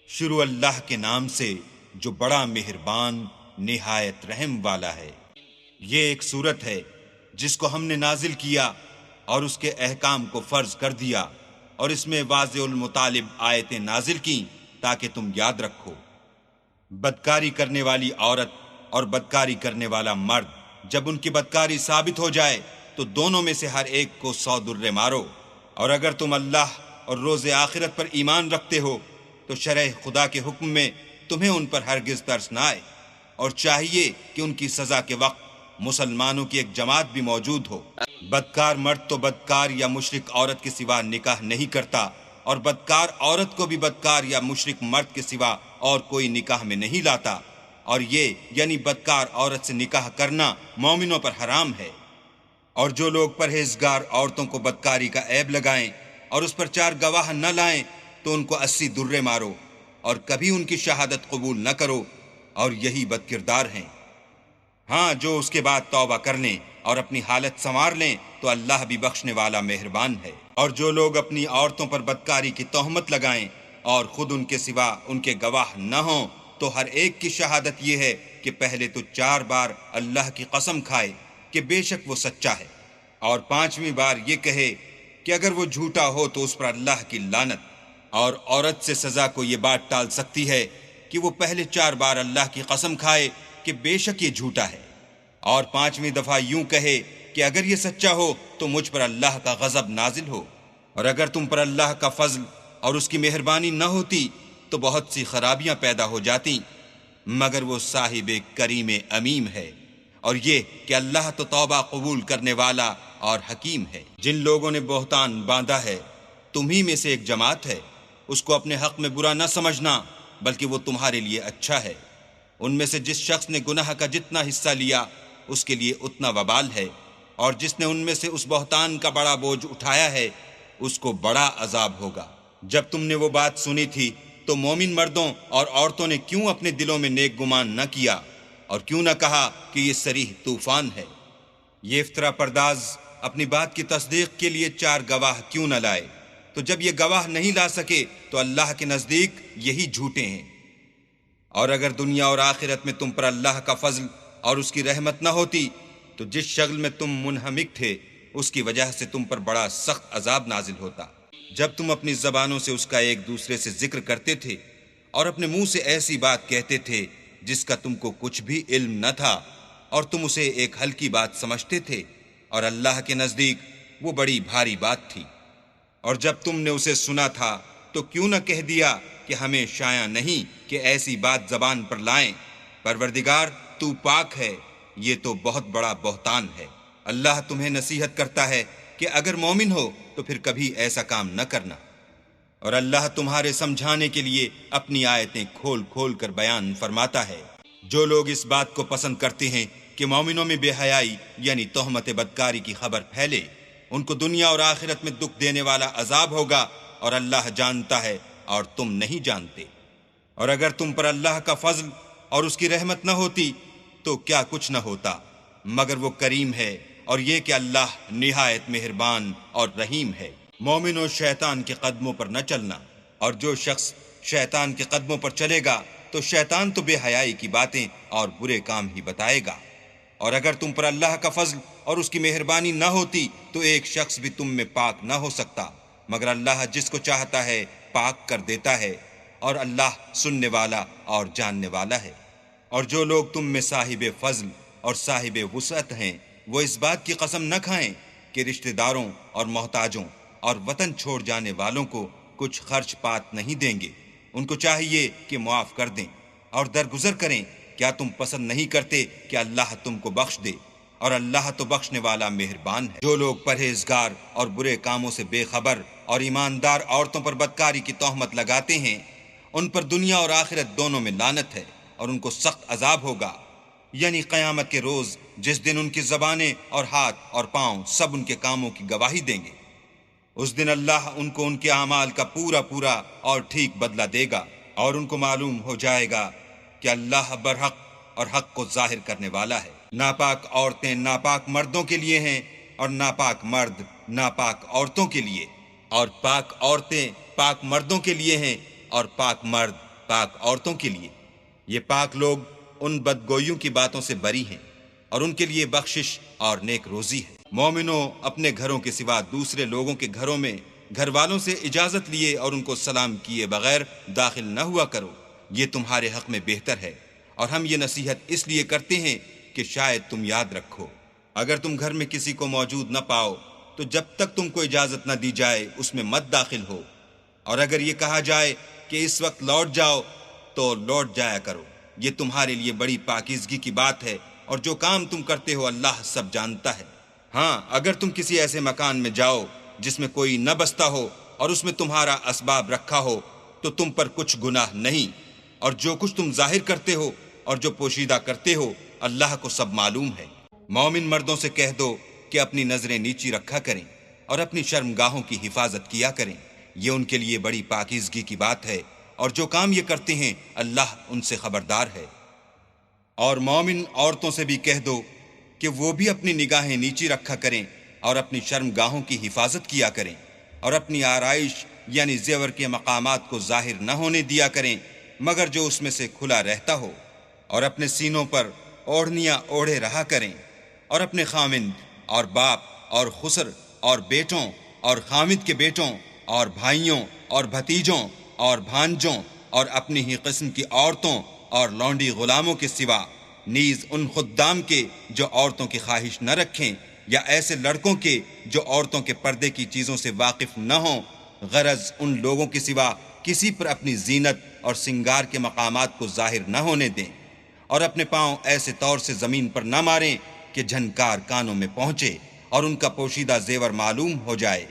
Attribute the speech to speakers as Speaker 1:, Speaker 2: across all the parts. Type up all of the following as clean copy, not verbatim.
Speaker 1: شروع اللہ کے نام سے جو بڑا مہربان نہایت رحم والا ہے۔ یہ ایک سورت ہے جس کو ہم نے نازل کیا اور اس کے احکام کو فرض کر دیا، اور اس میں واضح المطالب آیتیں نازل کیں تاکہ تم یاد رکھو۔ بدکاری کرنے والی عورت اور بدکاری کرنے والا مرد جب ان کی بدکاری ثابت ہو جائے تو دونوں میں سے ہر ایک کو 100 درے مارو، اور اگر تم اللہ اور روز آخرت پر ایمان رکھتے ہو تو شرع خدا کے حکم میں تمہیں ان پر ہرگز ترس نہ آئے، اور چاہیے کہ ان کی سزا کے وقت مسلمانوں کی ایک جماعت بھی موجود ہو۔ بدکار مرد تو بدکار یا مشرک عورت کے سوا نکاح نہیں کرتا، اور بدکار عورت کو بھی بدکار یا مشرک مرد کے سوا اور کوئی نکاح میں نہیں لاتا، اور یہ یعنی بدکار عورت سے نکاح کرنا مومنوں پر حرام ہے۔ اور جو لوگ پرہیزگار عورتوں کو بدکاری کا عیب لگائیں اور اس پر 4 گواہ نہ لائیں تو ان کو 80 درے مارو، اور کبھی ان کی شہادت قبول نہ کرو، اور یہی بدکردار ہیں۔ ہاں، جو اس کے بعد توبہ کر لیں اور اپنی حالت سنوار لیں تو اللہ بھی بخشنے والا مہربان ہے۔ اور جو لوگ اپنی عورتوں پر بدکاری کی تہمت لگائیں اور خود ان کے سوا ان کے گواہ نہ ہوں تو ہر ایک کی شہادت یہ ہے کہ پہلے تو 4 بار اللہ کی قسم کھائے کہ بے شک وہ سچا ہے، اور 5ویں بار یہ کہے کہ اگر وہ جھوٹا ہو تو اس پر اللہ کی لعنت۔ اور عورت سے سزا کو یہ بات ٹال سکتی ہے کہ وہ پہلے 4 بار اللہ کی قسم کھائے کہ بے شک یہ جھوٹا ہے، اور 5ویں دفعہ یوں کہے کہ اگر یہ سچا ہو تو مجھ پر اللہ کا غضب نازل ہو۔ اور اگر تم پر اللہ کا فضل اور اس کی مہربانی نہ ہوتی تو بہت سی خرابیاں پیدا ہو جاتی، مگر وہ صاحب کریم امیم ہے، اور یہ کہ اللہ تو توبہ قبول کرنے والا اور حکیم ہے۔ جن لوگوں نے بہتان باندھا ہے تمہیں میں سے ایک جماعت ہے، اس کو اپنے حق میں برا نہ سمجھنا بلکہ وہ تمہارے لیے اچھا ہے۔ ان میں سے جس شخص نے گناہ کا جتنا حصہ لیا اس کے لیے اتنا وبال ہے، اور جس نے ان میں سے اس بہتان کا بڑا بوجھ اٹھایا ہے اس کو بڑا عذاب ہوگا۔ جب تم نے وہ بات سنی تھی تو مومن مردوں اور عورتوں نے کیوں اپنے دلوں میں نیک گمان نہ کیا، اور کیوں نہ کہا کہ یہ صریح طوفان ہے؟ یہ افطرا پرداز اپنی بات کی تصدیق کے لیے 4 گواہ کیوں نہ لائے؟ تو جب یہ گواہ نہیں لا سکے تو اللہ کے نزدیک یہی جھوٹے ہیں۔ اور اگر دنیا اور آخرت میں تم پر اللہ کا فضل اور اس کی رحمت نہ ہوتی تو جس شغل میں تم منہمک تھے اس کی وجہ سے تم پر بڑا سخت عذاب نازل ہوتا۔ جب تم اپنی زبانوں سے اس کا ایک دوسرے سے ذکر کرتے تھے اور اپنے منہ سے ایسی بات کہتے تھے جس کا تم کو کچھ بھی علم نہ تھا، اور تم اسے ایک ہلکی بات سمجھتے تھے، اور اللہ کے نزدیک وہ بڑی بھاری بات تھی۔ اور جب تم نے اسے سنا تھا تو کیوں نہ کہہ دیا کہ ہمیں شایع نہیں کہ ایسی بات زبان پر لائیں؟ پروردگار تو پاک ہے، یہ تو بہت بڑا بہتان ہے۔ اللہ تمہیں نصیحت کرتا ہے کہ اگر مومن ہو تو پھر کبھی ایسا کام نہ کرنا، اور اللہ تمہارے سمجھانے کے لیے اپنی آیتیں کھول کھول کر بیان فرماتا ہے۔ جو لوگ اس بات کو پسند کرتے ہیں کہ مومنوں میں بے حیائی یعنی تہمت بدکاری کی خبر پھیلے، ان کو دنیا اور آخرت میں دکھ دینے والا عذاب ہوگا، اور اللہ جانتا ہے اور تم نہیں جانتے۔ اور اگر تم پر اللہ کا فضل اور اس کی رحمت نہ ہوتی تو کیا کچھ نہ ہوتا، مگر وہ کریم ہے، اور یہ کہ اللہ نہایت مہربان اور رحیم ہے۔ مومنوں، شیطان کے قدموں پر نہ چلنا، اور جو شخص شیطان کے قدموں پر چلے گا تو شیطان تو بے حیائی کی باتیں اور برے کام ہی بتائے گا۔ اور اگر تم پر اللہ کا فضل اور اس کی مہربانی نہ ہوتی تو ایک شخص بھی تم میں پاک نہ ہو سکتا، مگر اللہ جس کو چاہتا ہے پاک کر دیتا ہے، اور اللہ سننے والا اور جاننے والا ہے۔ اور جو لوگ تم میں صاحب فضل اور صاحب وسعت ہیں وہ اس بات کی قسم نہ کھائیں کہ رشتہ داروں اور محتاجوں اور وطن چھوڑ جانے والوں کو کچھ خرچ پات نہیں دیں گے۔ ان کو چاہیے کہ معاف کر دیں اور درگزر کریں۔ کیا تم پسند نہیں کرتے کہ اللہ تم کو بخش دے؟ اور اللہ تو بخشنے والا مہربان ہے۔ جو لوگ پرہیزگار اور برے کاموں سے بے خبر اور ایماندار عورتوں پر بدکاری کی تہمت لگاتے ہیں، ان پر دنیا اور آخرت دونوں میں لعنت ہے، اور ان کو سخت عذاب ہوگا، یعنی قیامت کے روز جس دن ان کی زبانیں اور ہاتھ اور پاؤں سب ان کے کاموں کی گواہی دیں گے۔ اس دن اللہ ان کو ان کے اعمال کا پورا پورا اور ٹھیک بدلہ دے گا، اور ان کو معلوم ہو جائے گا کہ اللہ برحق اور حق کو ظاہر کرنے والا ہے۔ ناپاک عورتیں ناپاک مردوں کے لیے ہیں، اور ناپاک مرد ناپاک عورتوں کے لیے، اور پاک عورتیں پاک مردوں کے لیے ہیں، اور پاک مرد پاک عورتوں کے لیے، یہ پاک لوگ ان بدگوئیوں کی باتوں سے بری ہیں اور ان کے لیے بخشش اور نیک روزی ہے۔ مومنوں، اپنے گھروں کے سوا دوسرے لوگوں کے گھروں میں گھر والوں سے اجازت لیے اور ان کو سلام کیے بغیر داخل نہ ہوا کرو، یہ تمہارے حق میں بہتر ہے، اور ہم یہ نصیحت اس لیے کرتے ہیں کہ شاید تم یاد رکھو۔ اگر تم گھر میں کسی کو موجود نہ پاؤ تو جب تک تم کو اجازت نہ دی جائے اس میں مت داخل ہو، اور اگر یہ کہا جائے کہ اس وقت لوٹ جاؤ تو لوٹ جایا کرو، یہ تمہارے لیے بڑی پاکیزگی کی بات ہے، اور جو کام تم کرتے ہو اللہ سب جانتا ہے۔ ہاں، اگر تم کسی ایسے مکان میں جاؤ جس میں کوئی نہ بستا ہو اور اس میں تمہارا اسباب رکھا ہو تو تم پر کچھ گناہ نہیں، اور جو کچھ تم ظاہر کرتے ہو اور جو پوشیدہ کرتے ہو اللہ کو سب معلوم ہے۔ مومن مردوں سے کہہ دو کہ اپنی نظریں نیچی رکھا کریں اور اپنی شرمگاہوں کی حفاظت کیا کریں، یہ ان کے لیے بڑی پاکیزگی کی بات ہے، اور جو کام یہ کرتے ہیں اللہ ان سے خبردار ہے۔ اور مومن عورتوں سے بھی کہہ دو کہ وہ بھی اپنی نگاہیں نیچی رکھا کریں اور اپنی شرمگاہوں کی حفاظت کیا کریں، اور اپنی آرائش یعنی زیور کے مقامات کو ظاہر نہ ہونے دیا کریں مگر جو اس میں سے کھلا رہتا ہو، اور اپنے سینوں پر اوڑھنیاں اوڑھے رہا کریں، اور اپنے خامند اور باپ اور خسر اور بیٹوں اور خامد کے بیٹوں اور بھائیوں اور بھتیجوں اور بھانجوں اور اپنی ہی قسم کی عورتوں اور لونڈی غلاموں کے سوا نیز ان خدام کے جو عورتوں کی خواہش نہ رکھیں، یا ایسے لڑکوں کے جو عورتوں کے پردے کی چیزوں سے واقف نہ ہوں، غرض ان لوگوں کے سوا کسی پر اپنی زینت اور سنگار کے مقامات کو ظاہر نہ ہونے دیں، اور اپنے پاؤں ایسے طور سے زمین پر نہ ماریں کہ جھنکار کانوں میں پہنچے اور ان کا پوشیدہ زیور معلوم ہو جائے۔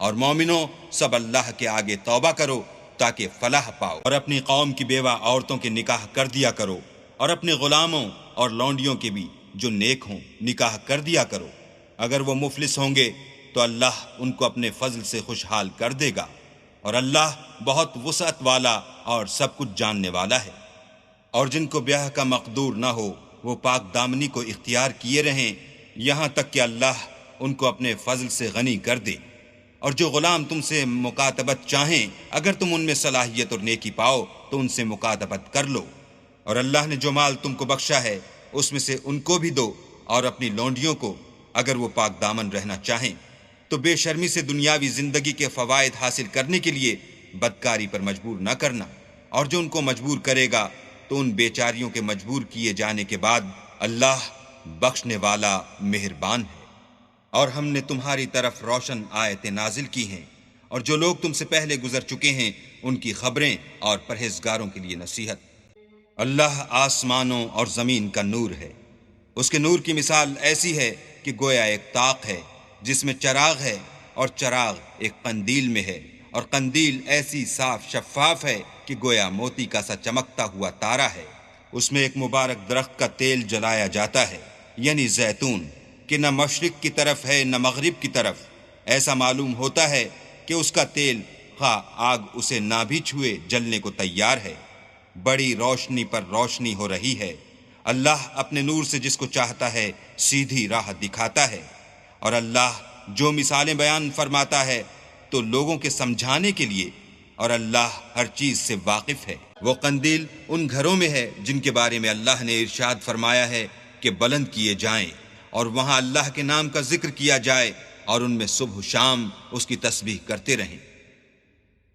Speaker 1: اور مومنوں، سب اللہ کے آگے توبہ کرو تاکہ فلاح پاؤ، اور اپنی قوم کی بیوہ عورتوں کے نکاح کر دیا کرو، اور اپنے غلاموں اور لونڈیوں کے بھی جو نیک ہوں نکاح کر دیا کرو۔ اگر وہ مفلس ہوں گے تو اللہ ان کو اپنے فضل سے خوشحال کر دے گا، اور اللہ بہت وسعت والا اور سب کچھ جاننے والا ہے۔ اور جن کو بیاہ کا مقدور نہ ہو وہ پاک دامنی کو اختیار کیے رہیں یہاں تک کہ اللہ ان کو اپنے فضل سے غنی کر دے۔ اور جو غلام تم سے مکاتبت چاہیں اگر تم ان میں صلاحیت اور نیکی پاؤ تو ان سے مکاتبت کر لو، اور اللہ نے جو مال تم کو بخشا ہے اس میں سے ان کو بھی دو، اور اپنی لونڈیوں کو اگر وہ پاک دامن رہنا چاہیں تو بے شرمی سے دنیاوی زندگی کے فوائد حاصل کرنے کے لیے بدکاری پر مجبور نہ کرنا، اور جو ان کو مجبور کرے گا تو ان بیچاریوں کے مجبور کیے جانے کے بعد اللہ بخشنے والا مہربان ہے۔ اور ہم نے تمہاری طرف روشن آیتیں نازل کی ہیں، اور جو لوگ تم سے پہلے گزر چکے ہیں ان کی خبریں اور پرہیزگاروں کے لیے نصیحت۔ اللہ آسمانوں اور زمین کا نور ہے، اس کے نور کی مثال ایسی ہے کہ گویا ایک طاق ہے جس میں چراغ ہے، اور چراغ ایک قندیل میں ہے، اور قندیل ایسی صاف شفاف ہے کہ گویا موتی کا سا چمکتا ہوا تارا ہے۔ اس میں ایک مبارک درخت کا تیل جلایا جاتا ہے، یعنی زیتون، کہ نہ مشرق کی طرف ہے نہ مغرب کی طرف۔ ایسا معلوم ہوتا ہے کہ اس کا تیل خواہ آگ اسے نہ بھی چھوئے جلنے کو تیار ہے، بڑی روشنی پر روشنی ہو رہی ہے۔ اللہ اپنے نور سے جس کو چاہتا ہے سیدھی راہ دکھاتا ہے، اور اللہ جو مثالیں بیان فرماتا ہے تو لوگوں کے سمجھانے کے لیے، اور اللہ ہر چیز سے واقف ہے۔ وہ قندیل ان گھروں میں ہے جن کے بارے میں اللہ نے ارشاد فرمایا ہے کہ بلند کیے جائیں، اور وہاں اللہ کے نام کا ذکر کیا جائے، اور ان میں صبح و شام اس کی تسبیح کرتے رہیں،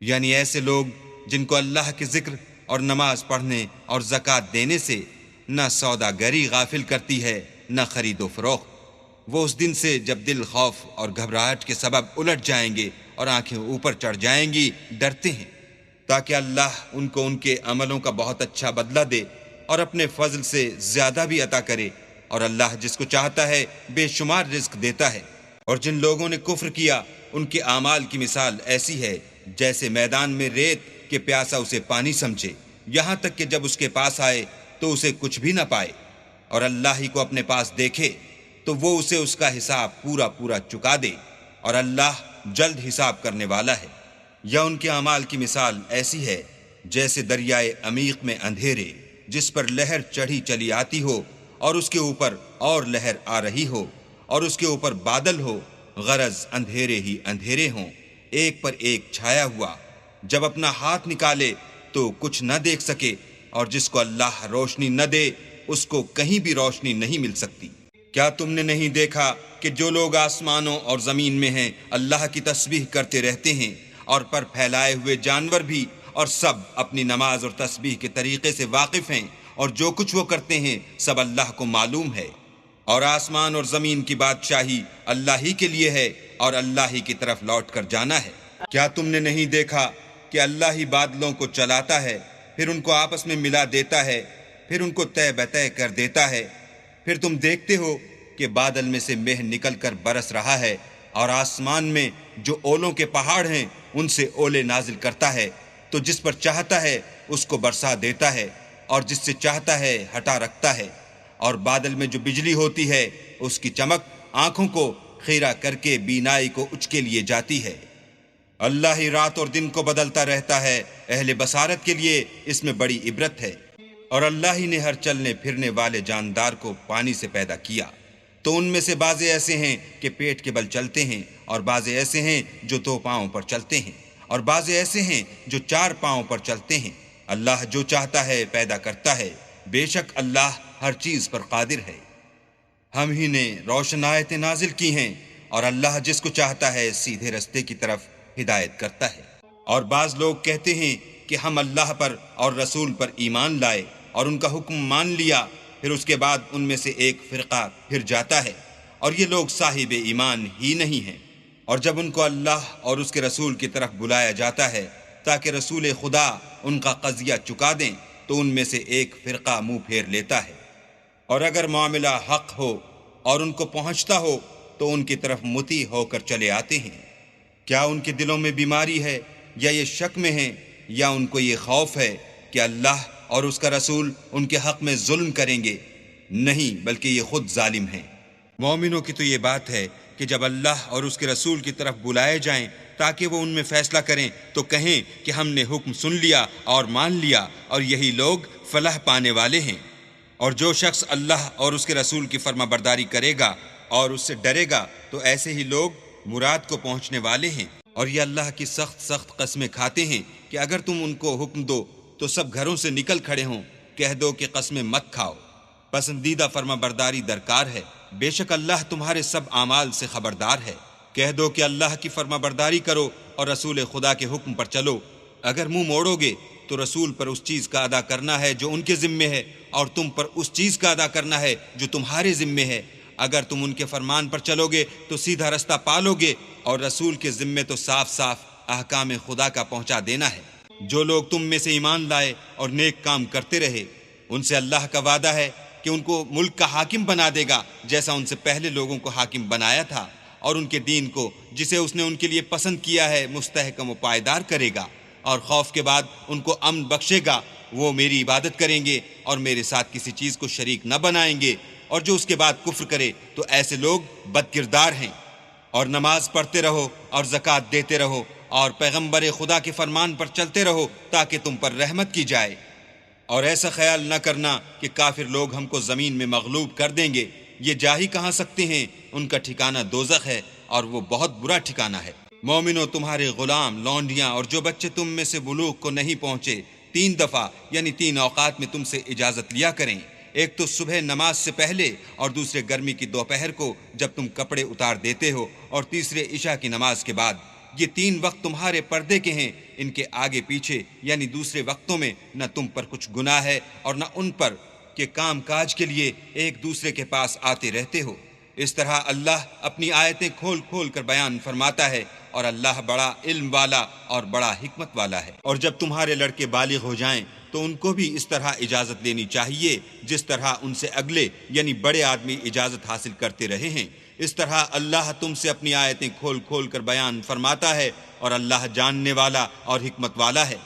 Speaker 1: یعنی ایسے لوگ جن کو اللہ کے ذکر اور نماز پڑھنے اور زکوٰۃ دینے سے نہ سوداگری غافل کرتی ہے نہ خرید و فروخت۔ وہ اس دن سے جب دل خوف اور گھبراہٹ کے سبب الٹ جائیں گے اور آنکھیں اوپر چڑھ جائیں گی ڈرتے ہیں، تاکہ اللہ ان کو ان کے عملوں کا بہت اچھا بدلہ دے اور اپنے فضل سے زیادہ بھی عطا کرے، اور اللہ جس کو چاہتا ہے بے شمار رزق دیتا ہے۔ اور جن لوگوں نے کفر کیا ان کے اعمال کی مثال ایسی ہے جیسے میدان میں ریت کہ پیاسا اسے پانی سمجھے، یہاں تک کہ جب اس کے پاس آئے تو اسے کچھ بھی نہ پائے، اور اللہ ہی کو اپنے پاس دیکھے تو وہ اسے اس کا حساب پورا پورا چکا دے، اور اللہ جلد حساب کرنے والا ہے۔ یا ان کے اعمال کی مثال ایسی ہے جیسے دریائے عمیق میں اندھیرے جس پر لہر چڑھی چلی آتی ہو اور اس کے اوپر اور لہر آ رہی ہو، اور اس کے اوپر بادل ہو، غرض اندھیرے ہی اندھیرے ہوں، ایک پر ایک چھایا ہوا۔ جب اپنا ہاتھ نکالے تو کچھ نہ دیکھ سکے، اور جس کو اللہ روشنی نہ دے اس کو کہیں بھی روشنی نہیں مل سکتی۔ کیا تم نے نہیں دیکھا کہ جو لوگ آسمانوں اور زمین میں ہیں اللہ کی تسبیح کرتے رہتے ہیں، اور پر پھیلائے ہوئے جانور بھی، اور سب اپنی نماز اور تسبیح کے طریقے سے واقف ہیں، اور جو کچھ وہ کرتے ہیں سب اللہ کو معلوم ہے، اور آسمان اور زمین کی بادشاہی اللہ ہی کے لیے ہے، اور اللہ ہی کی طرف لوٹ کر جانا ہے۔ کیا تم نے نہیں دیکھا کہ اللہ ہی بادلوں کو چلاتا ہے، پھر ان کو آپس میں ملا دیتا ہے، پھر ان کو طے بطے کر دیتا ہے، پھر تم دیکھتے ہو کہ بادل میں سے مہ نکل کر برس رہا ہے، اور آسمان میں جو اولوں کے پہاڑ ہیں ان سے اولے نازل کرتا ہے، تو جس پر چاہتا ہے اس کو برسا دیتا ہے، اور جس سے چاہتا ہے ہٹا رکھتا ہے، اور بادل میں جو بجلی ہوتی ہے اس کی چمک آنکھوں کو خیرہ کر کے بینائی کو اچکے لیے جاتی ہے۔ اللہ ہی رات اور دن کو بدلتا رہتا ہے، اہل بصارت کے لیے اس میں بڑی عبرت ہے۔ اور اللہ ہی نے ہر چلنے پھرنے والے جاندار کو پانی سے پیدا کیا، تو ان میں سے بعض ایسے ہیں کہ پیٹ کے بل چلتے ہیں، اور بعض ایسے ہیں جو دو پاؤں پر چلتے ہیں، اور بعض ایسے ہیں جو چار پاؤں پر چلتے ہیں۔ اللہ جو چاہتا ہے پیدا کرتا ہے، بے شک اللہ ہر چیز پر قادر ہے۔ ہم ہی نے روشن آیتیں نازل کی ہیں، اور اللہ جس کو چاہتا ہے سیدھے رستے کی طرف ہدایت کرتا ہے۔ اور بعض لوگ کہتے ہیں کہ ہم اللہ پر اور رسول پر ایمان لائے اور ان کا حکم مان لیا، پھر اس کے بعد ان میں سے ایک فرقہ پھر جاتا ہے، اور یہ لوگ صاحب ایمان ہی نہیں ہیں۔ اور جب ان کو اللہ اور اس کے رسول کی طرف بلایا جاتا ہے تاکہ رسول خدا ان کا قضیہ چکا دیں، تو ان میں سے ایک فرقہ منہ پھیر لیتا ہے، اور اگر معاملہ حق ہو اور ان کو پہنچتا ہو تو ان کی طرف مطیع ہو کر چلے آتے ہیں۔ کیا ان کے دلوں میں بیماری ہے، یا یہ شک میں ہیں، یا ان کو یہ خوف ہے کہ اللہ اور اس کا رسول ان کے حق میں ظلم کریں گے؟ نہیں، بلکہ یہ خود ظالم ہیں۔ مومنوں کی تو یہ بات ہے کہ جب اللہ اور اس کے رسول کی طرف بلائے جائیں تاکہ وہ ان میں فیصلہ کریں تو کہیں کہ ہم نے حکم سن لیا اور مان لیا، اور یہی لوگ فلاح پانے والے ہیں۔ اور جو شخص اللہ اور اس کے رسول کی فرما برداری کرے گا اور اس سے ڈرے گا تو ایسے ہی لوگ مراد کو پہنچنے والے ہیں۔ اور یہ اللہ کی سخت سخت قسمیں کھاتے ہیں کہ اگر تم ان کو حکم دو تو سب گھروں سے نکل کھڑے ہوں، کہہ دو کہ قسمیں مت کھاؤ، پسندیدہ فرما برداری درکار ہے، بے شک اللہ تمہارے سب اعمال سے خبردار ہے۔ کہہ دو کہ اللہ کی فرما برداری کرو اور رسول خدا کے حکم پر چلو، اگر منہ موڑو گے تو رسول پر اس چیز کا ادا کرنا ہے جو ان کے ذمے ہے، اور تم پر اس چیز کا ادا کرنا ہے جو تمہارے ذمے ہے۔ اگر تم ان کے فرمان پر چلو گے تو سیدھا رستہ پالو گے، اور رسول کے ذمے تو صاف صاف احکام خدا کا پہنچا دینا ہے۔ جو لوگ تم میں سے ایمان لائے اور نیک کام کرتے رہے، ان سے اللہ کا وعدہ ہے کہ ان کو ملک کا حاکم بنا دے گا جیسا ان سے پہلے لوگوں کو حاکم بنایا تھا، اور ان کے دین کو جسے اس نے ان کے لیے پسند کیا ہے مستحکم و پائیدار کرے گا، اور خوف کے بعد ان کو امن بخشے گا۔ وہ میری عبادت کریں گے اور میرے ساتھ کسی چیز کو شریک نہ بنائیں گے، اور جو اس کے بعد کفر کرے تو ایسے لوگ بد کردار ہیں۔ اور نماز پڑھتے رہو اور زکوٰۃ دیتے رہو، اور پیغمبر خدا کے فرمان پر چلتے رہو تاکہ تم پر رحمت کی جائے۔ اور ایسا خیال نہ کرنا کہ کافر لوگ ہم کو زمین میں مغلوب کر دیں گے، یہ جا ہی کہاں سکتے ہیں، ان کا ٹھکانہ دوزخ ہے، اور وہ بہت برا ٹھکانہ ہے۔ مومنو، تمہارے غلام، لونڈیاں اور جو بچے تم میں سے بلوغ کو نہیں پہنچے 3 دفعہ یعنی 3 اوقات میں تم سے اجازت لیا کریں، ایک تو صبح نماز سے پہلے، اور دوسرے گرمی کی دوپہر کو جب تم کپڑے اتار دیتے ہو، اور تیسرے عشاء کی نماز کے بعد۔ یہ 3 وقت تمہارے پردے کے ہیں، ان کے آگے پیچھے یعنی دوسرے وقتوں میں نہ تم پر کچھ گناہ ہے اور نہ ان پر کہ کام کاج کے لیے ایک دوسرے کے پاس آتے رہتے ہو۔ اس طرح اللہ اپنی آیتیں کھول کھول کر بیان فرماتا ہے، اور اللہ بڑا علم والا اور بڑا حکمت والا ہے۔ اور جب تمہارے لڑکے بالغ ہو جائیں تو ان کو بھی اس طرح اجازت لینی چاہیے جس طرح ان سے اگلے یعنی بڑے آدمی اجازت حاصل کرتے رہے ہیں۔ اس طرح اللہ تم سے اپنی آیتیں کھول کھول کر بیان فرماتا ہے، اور اللہ جاننے والا اور حکمت والا ہے۔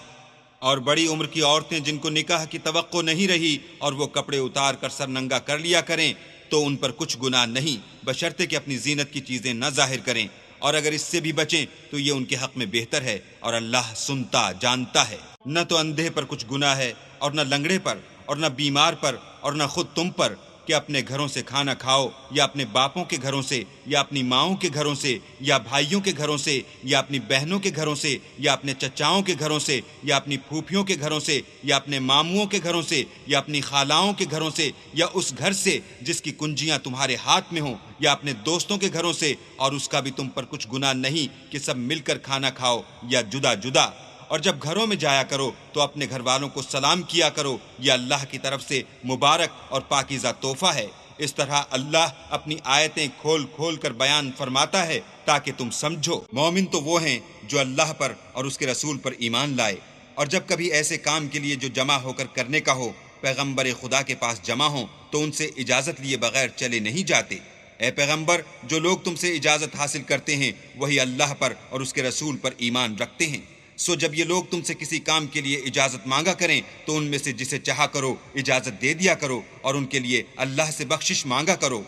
Speaker 1: اور بڑی عمر کی عورتیں جن کو نکاح کی توقع نہیں رہی اور وہ کپڑے اتار کر سر ننگا کر لیا کریں تو ان پر کچھ گناہ نہیں، بشرطے کہ اپنی زینت کی چیزیں نہ ظاہر کریں، اور اگر اس سے بھی بچیں تو یہ ان کے حق میں بہتر ہے، اور اللہ سنتا جانتا ہے۔ نہ تو اندھے پر کچھ گناہ ہے، اور نہ لنگڑے پر، اور نہ بیمار پر، اور نہ خود تم پر، کہ اپنے گھروں سے کھانا کھاؤ یا اپنے باپوں کے گھروں سے یا اپنی ماؤں کے گھروں سے یا بھائیوں کے گھروں سے یا اپنی بہنوں کے گھروں سے یا اپنے چچاؤں کے گھروں سے یا اپنی پھوپھیوں کے گھروں سے یا اپنے ماموؤں کے گھروں سے یا اپنی خالاؤں کے گھروں سے یا اس گھر سے جس کی کنجیاں تمہارے ہاتھ میں ہوں یا اپنے دوستوں کے گھروں سے، اور اس کا بھی تم پر کچھ گناہ نہیں کہ سب مل کر کھانا کھاؤ یا جدا جدا۔ اور جب گھروں میں جایا کرو تو اپنے گھر والوں کو سلام کیا کرو، یہ اللہ کی طرف سے مبارک اور پاکیزہ تحفہ ہے۔ اس طرح اللہ اپنی آیتیں کھول کھول کر بیان فرماتا ہے تاکہ تم سمجھو۔ مومن تو وہ ہیں جو اللہ پر اور اس کے رسول پر ایمان لائے، اور جب کبھی ایسے کام کے لیے جو جمع ہو کر کرنے کا ہو پیغمبر خدا کے پاس جمع ہوں تو ان سے اجازت لیے بغیر چلے نہیں جاتے۔ اے پیغمبر، جو لوگ تم سے اجازت حاصل کرتے ہیں وہی اللہ پر اور اس کے رسول پر ایمان رکھتے ہیں۔ سو جب یہ لوگ تم سے کسی کام کے لیے اجازت مانگا کریں تو ان میں سے جسے چاہا کرو اجازت دے دیا کرو، اور ان کے لیے اللہ سے بخشش مانگا کرو۔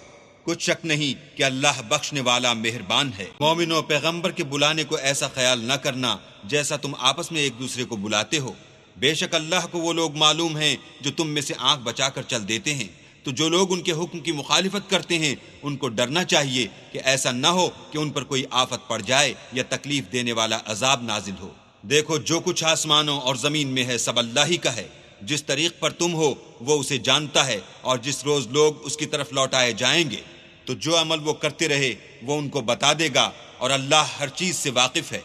Speaker 1: کچھ شک نہیں کہ اللہ بخشنے والا مہربان ہے۔ مومنو، پیغمبر کے بلانے کو ایسا خیال نہ کرنا جیسا تم آپس میں ایک دوسرے کو بلاتے ہو۔ بے شک اللہ کو وہ لوگ معلوم ہیں جو تم میں سے آنکھ بچا کر چل دیتے ہیں۔ تو جو لوگ ان کے حکم کی مخالفت کرتے ہیں ان کو ڈرنا چاہیے کہ ایسا نہ ہو کہ ان پر کوئی آفت پڑ جائے یا تکلیف دینے والا عذاب نازل ہو۔ دیکھو، جو کچھ آسمانوں اور زمین میں ہے سب اللہ ہی کا ہے۔ جس طریق پر تم ہو وہ اسے جانتا ہے، اور جس روز لوگ اس کی طرف لوٹائے جائیں گے تو جو عمل وہ کرتے رہے وہ ان کو بتا دے گا، اور اللہ ہر چیز سے واقف ہے۔